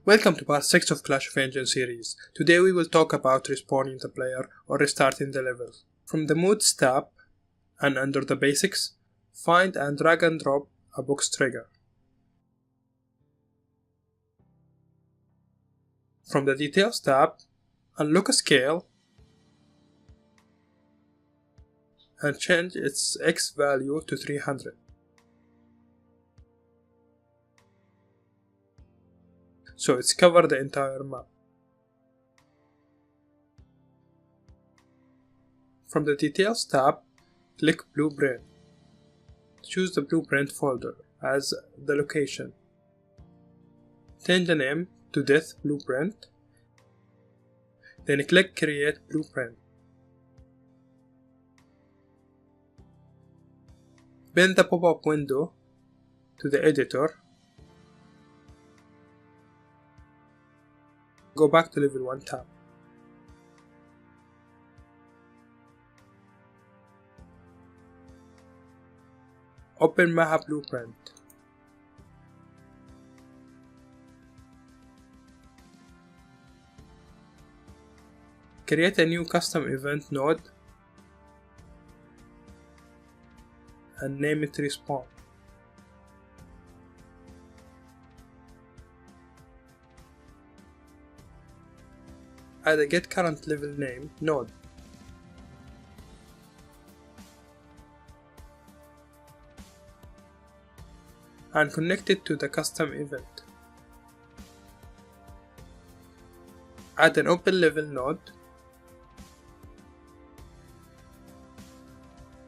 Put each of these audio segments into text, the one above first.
Welcome to part 6 of Clash of Engines series. Today we will talk about respawning the player or restarting the level. From the Modes tab and under the Basics, find and drag and drop a box trigger. From the Details tab, unlock a scale and change its X value to 300. So it's covered the entire map. From the Details tab, click Blueprint. Choose the Blueprint folder as the location. Change the name to Death Blueprint. Then click Create Blueprint. Bend the pop-up window to the editor. Go back to level 1 tab. Open Maha Blueprint. Create a new custom event node and name it Respawn. Add a get current level name node. And connect it to the custom event. Add an open level node.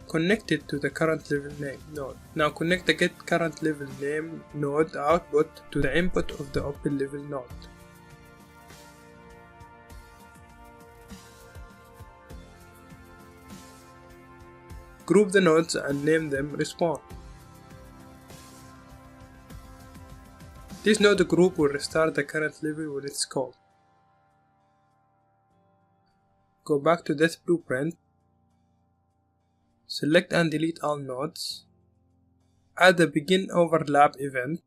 Connect it to the current level name node. Now connect the get current level name node output to the input of the open level node. Group the nodes and name them Respawn. This node group will restart the current level when it's called. Go back to Death Blueprint. Select and delete all nodes. Add a begin overlap event.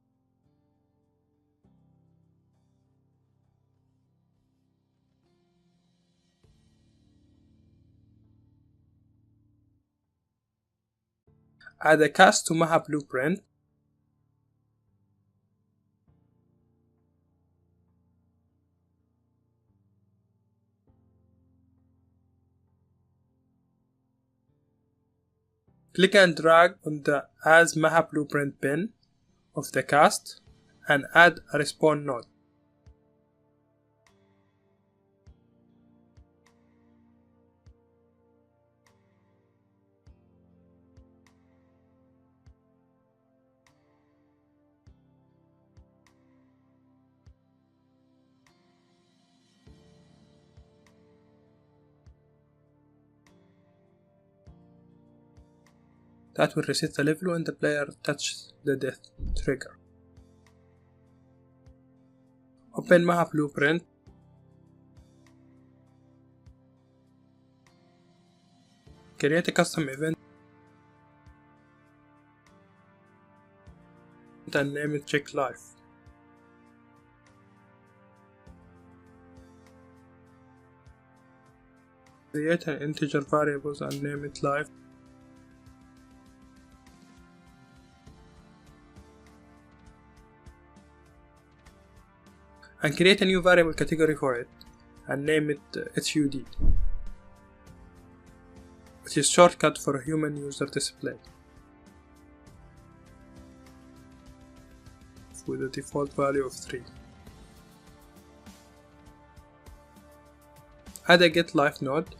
Add a cast to Maha Blueprint. Click and drag on the As Maha Blueprint pin of the cast and add a respawn node. That will reset the level when the player touches the death trigger. Open Maha Blueprint. Create a custom event and name it Check Life. Create an integer variables and name it Life. And create a new variable category for it and name it HUD, which is shortcut for human user display, with a default value of 3. Add a get life node,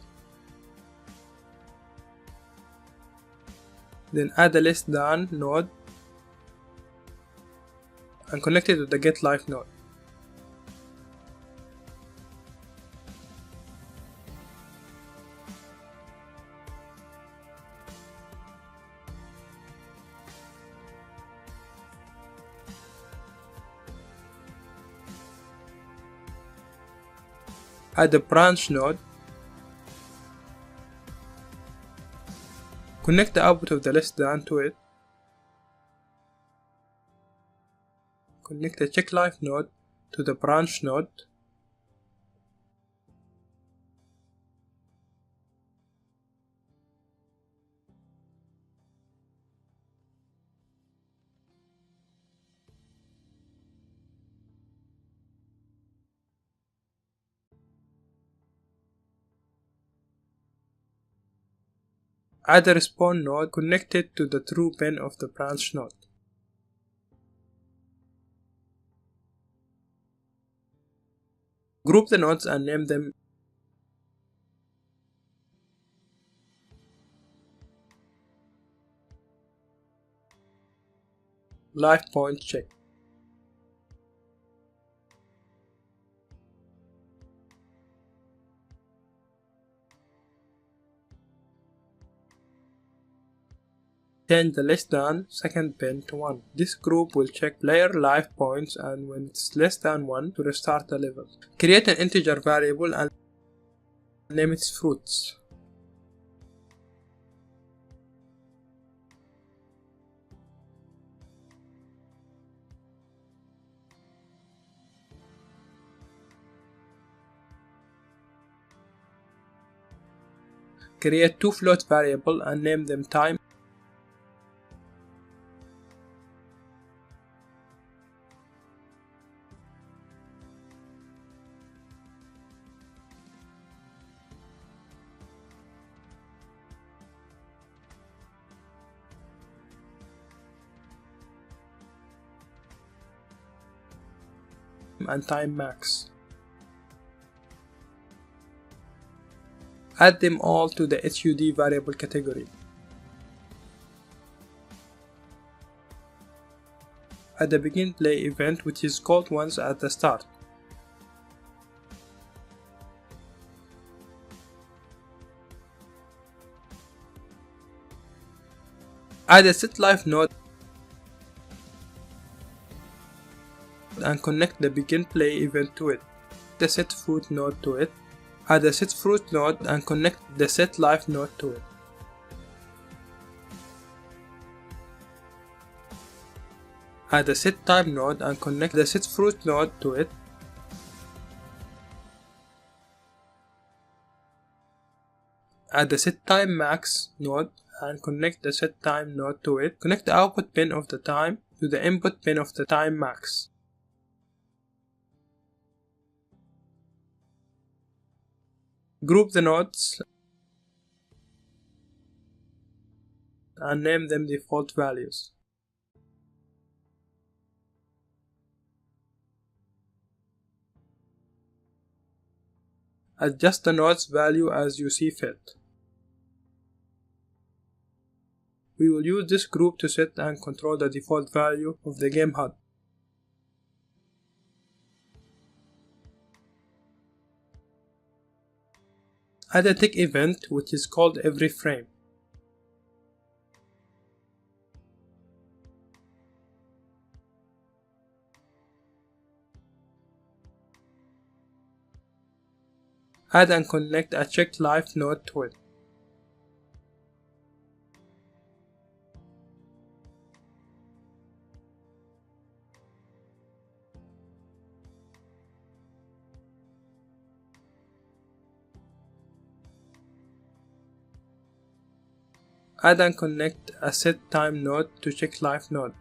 then add a less than node and connect it to the get life node. Add a branch node. Connect the output of the less than to it. Connect the check life node to the branch node. Add a respawn node connected to the true pin of the branch node. Group the nodes and name them. Life point check. Change the less than second pin to 1. This group will check player life points and when it's less than 1 to restart the level. Create an integer variable and name it fruits. Create two float variables and name them time and time max. Add them all to the HUD variable category. Add a begin play event which is called once at the start. Add a set life node and connect the begin play event to it. The set fruit node to it. Add a set fruit node and connect the set life node to it. Add a set time node and connect the set fruit node to it. Add a set time max node and connect the set time node to it. Connect the output pin of the time to the input pin of the time max. Group the nodes and name them default values. Adjust the node's value as you see fit. We will use this group to set and control the default value of the game HUD. Add a tick event which is called every frame. Add and connect a check life node to it. Add and connect a set time node to check life node.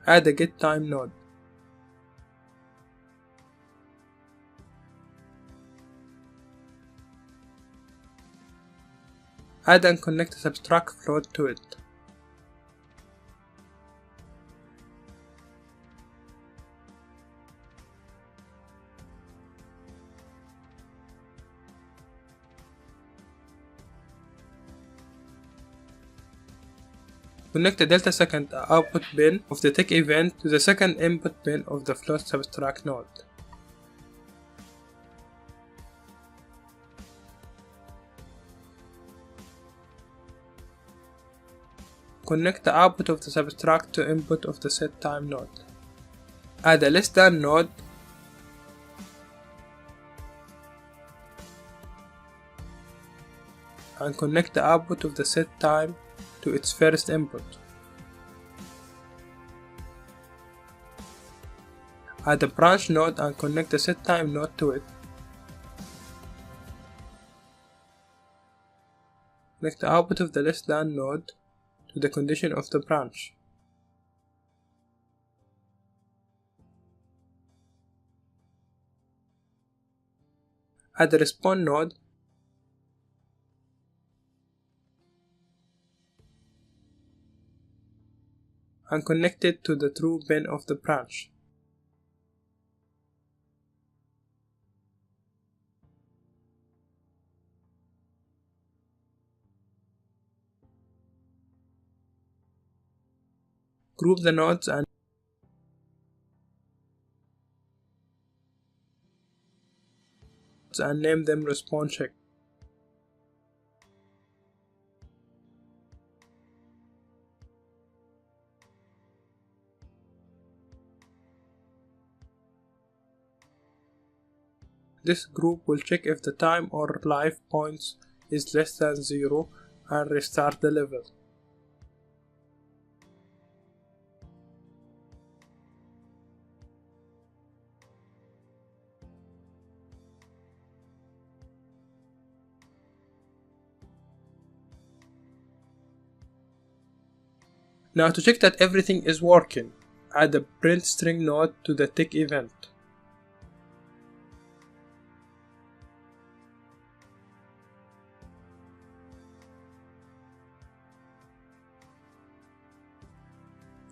Add a get time node. Add and connect a subtract float to it. Connect the delta second output pin of the tick event to the second input pin of the float subtract node. Connect the output of the subtract to input of the set time node. Add a less than node and connect the output of the set time to its first input. Add a branch node and connect the setTime node to it. Connect the output of the less than node to the condition of the branch. Add a respond node and connect it to the true bin of the branch. Group the nodes and name them response check. This group will check if the time or life points is less than 0 and restart the level. Now to check that everything is working, add a print string node to the tick event.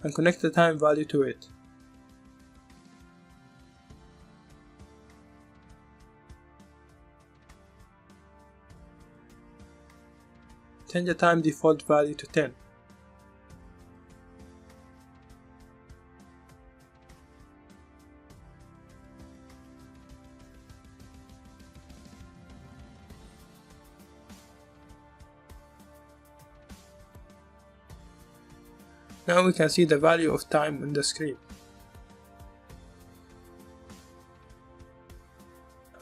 And connect the time value to it. Change the time default value to 10. Now we can see the value of time on the screen.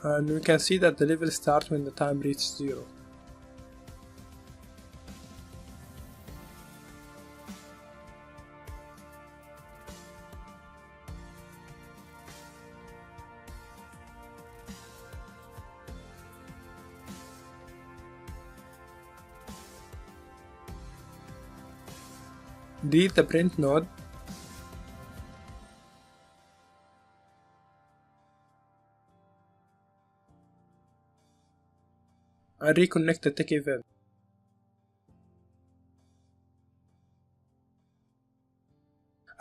And we can see that the level starts when the time reaches 0. Delete the print node and reconnect the tick event.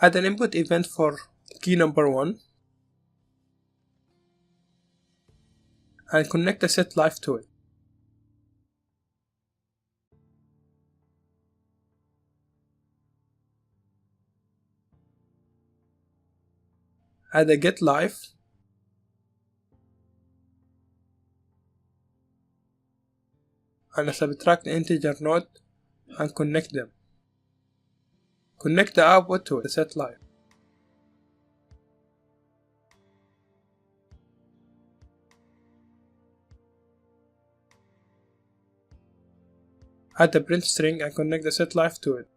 Add an input event for key number 1 and connect the set life to it. Add a get life and a subtract integer node and connect them. Connect the output to the set life. Add the print string and connect the set life to it.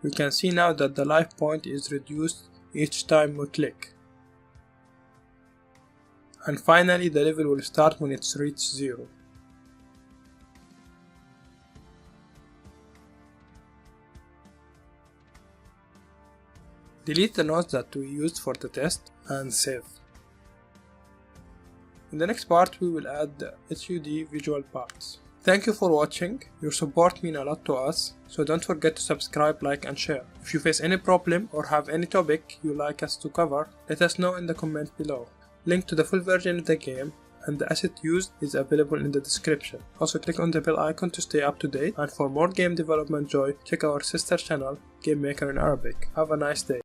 We can see now that the life point is reduced each time we click. And finally the level will start when it's reached 0. Delete the nodes that we used for the test and save. In the next part we will add the HUD visual parts. Thank you for watching, your support means a lot to us, so don't forget to subscribe, like and share. If you face any problem or have any topic you'd like us to cover, let us know in the comment below. Link to the full version of the game and the asset used is available in the description. Also click on the bell icon to stay up to date, and for more game development joy, check our sister channel, Game Maker in Arabic. Have a nice day.